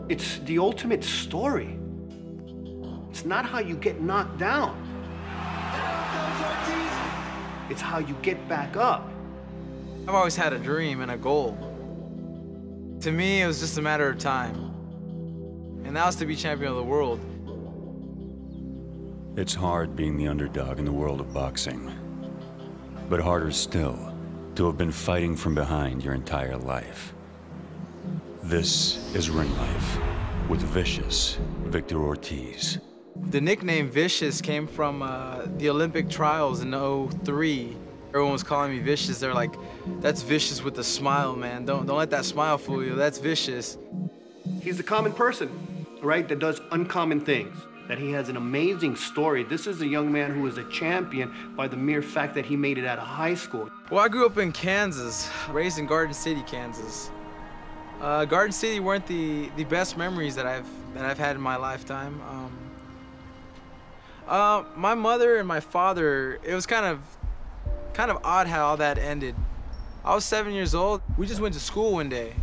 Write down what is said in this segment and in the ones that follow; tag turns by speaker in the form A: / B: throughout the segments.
A: It's the ultimate story. It's not how you get knocked down. It's how you get back up.
B: I've always had a dream and a goal. To me, it was just a matter of time. And that was to be champion of the world.
C: It's hard being the underdog in the world of boxing. But harder still, to have been fighting from behind your entire life. This is Ring Life with Vicious Victor Ortiz.
B: The nickname Vicious came from the Olympic trials in '03. Everyone was calling me Vicious. They're like, that's vicious with a smile, man. Don't let that smile fool you. That's vicious.
A: He's a common person, right, that does uncommon things. That he has an amazing story. This is a young man who is a champion by the mere fact that he made it out of high school.
B: Well, I grew up in Kansas, raised in Garden City, Kansas. Garden City weren't the best memories that I've had in my lifetime. My mother and my father, it was kind of odd how all that ended. I was 7 years old. We just went to school one day.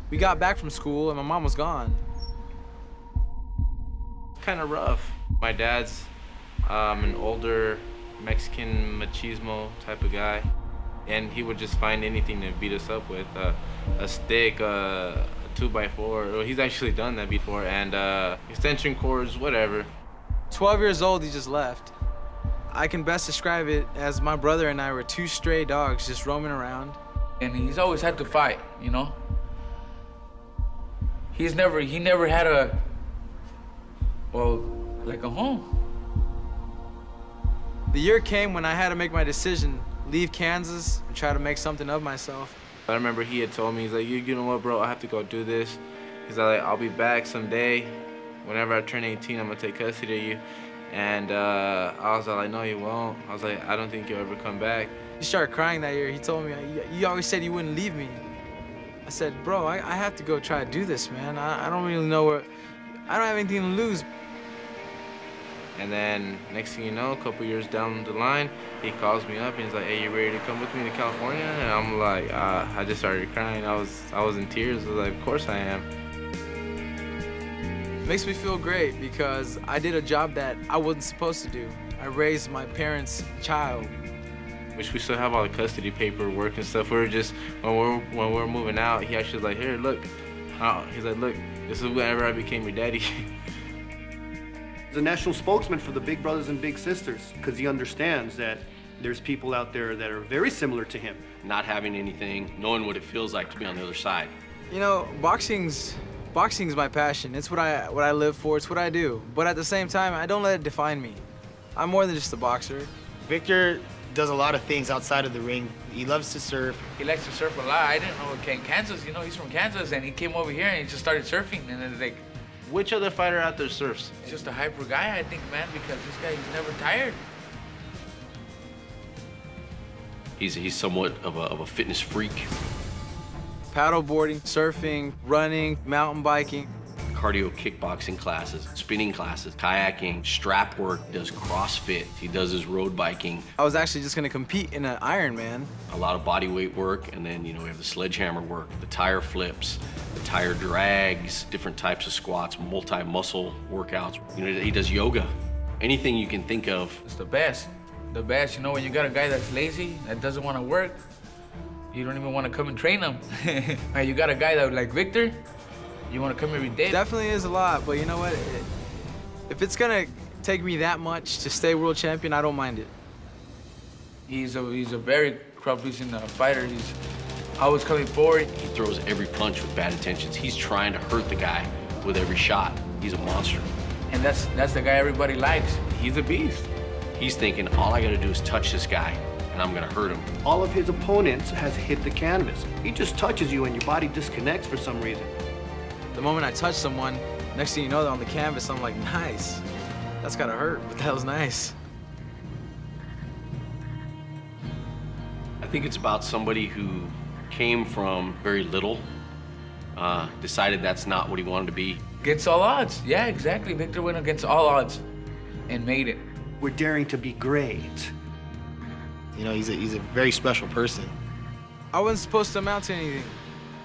B: We got back from school and my mom was gone. Kind of rough.
D: My dad's an older Mexican machismo type of guy, and he would just find anything to beat us up with. A stick, a 2x4. Well, he's actually done that before, and extension cords, whatever.
B: 12 years old, he just left. I can best describe it as my brother and I were two stray dogs just roaming around.
E: And he's always had to fight, you know? He never had a, well, like a home.
B: The year came when I had to make my decision, leave Kansas and try to make something of myself.
D: I remember he had told me, he's like, you know what, bro, I have to go do this. He's like, I'll be back someday. Whenever I turn 18, I'm gonna take custody of you. And I was like, no, you won't. I was like, I don't think you'll ever come back.
B: He started crying that year. He told me, you always said you wouldn't leave me. I said, bro, I have to go try to do this, man. I don't really know what, I don't have anything to lose.
D: And then next thing you know, a couple years down the line, he calls me up and he's like, hey, you ready to come with me to California? And I'm like, I just started crying. I was in tears. I was like, of course I am.
B: It makes me feel great because I did a job that I wasn't supposed to do. I raised my parents' child.
D: Which we still have all the custody paperwork and stuff. We were just, when we're moving out, he actually was like, here, look. He's like, look, this is whenever I became your daddy.
A: He's a national spokesman for the big brothers and big sisters because he understands that there's people out there that are very similar to him.
F: Not having anything, knowing what it feels like to be on the other side.
B: You know, boxing's my passion. It's what I live for. It's what I do. But at the same time, I don't let it define me. I'm more than just a boxer.
G: Victor does a lot of things outside of the ring. He loves to surf.
E: He likes to surf a lot. I didn't know Kansas, you know, he's from Kansas, and he came over here and he just started surfing, and it's like,
D: which other fighter out there surfs?
E: He's just a hyper guy, I think, man, because this guy, he's never tired.
F: He's somewhat of a fitness freak.
B: Paddleboarding, surfing, running, mountain biking.
F: Cardio kickboxing classes, spinning classes, kayaking, strap work, does CrossFit, he does his road biking.
B: I was actually just gonna compete in an Ironman.
F: A lot of body weight work, and then, you know, we have the sledgehammer work, the tire flips, the tire drags, different types of squats, multi-muscle workouts. You know, he does yoga. Anything you can think of.
E: It's the best. The best, you know, when you got a guy that's lazy, that doesn't want to work, you don't even want to come and train him. And you got a guy that, like Victor, you want to come every day.
B: Definitely is a lot, but you know what? If it's gonna take me that much to stay world champion, I don't mind it.
E: He's a very crowd-pleasing fighter. He's always coming forward.
F: He throws every punch with bad intentions. He's trying to hurt the guy with every shot. He's a monster.
E: And that's the guy everybody likes.
F: He's a beast. He's thinking, all I gotta do is touch this guy, and I'm gonna hurt him.
A: All of his opponents has hit the canvas. He just touches you and your body disconnects for some reason.
B: The moment I touch someone, next thing you know, they're on the canvas, I'm like, nice. That's gotta hurt, but that was nice.
F: I think it's about somebody who came from very little, decided that's not what he wanted to be.
E: Against all odds. Yeah, exactly. Victor went against all odds and made it.
A: We're daring to be great.
G: You know, he's a very special person.
B: I wasn't supposed to amount to anything.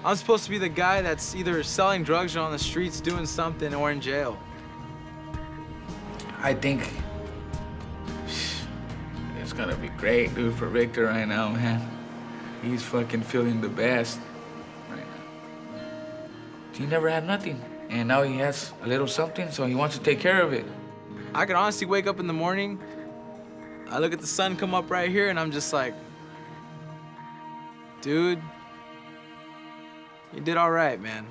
B: I'm supposed to be the guy that's either selling drugs or on the streets doing something or in jail.
E: I think it's gonna be great, dude, for Victor right now, man. He's fucking feeling the best right now. He never had nothing, and now he has a little something, so he wants to take care of it.
B: I can honestly wake up in the morning, I look at the sun come up right here, and I'm just like, dude, you did all right, man.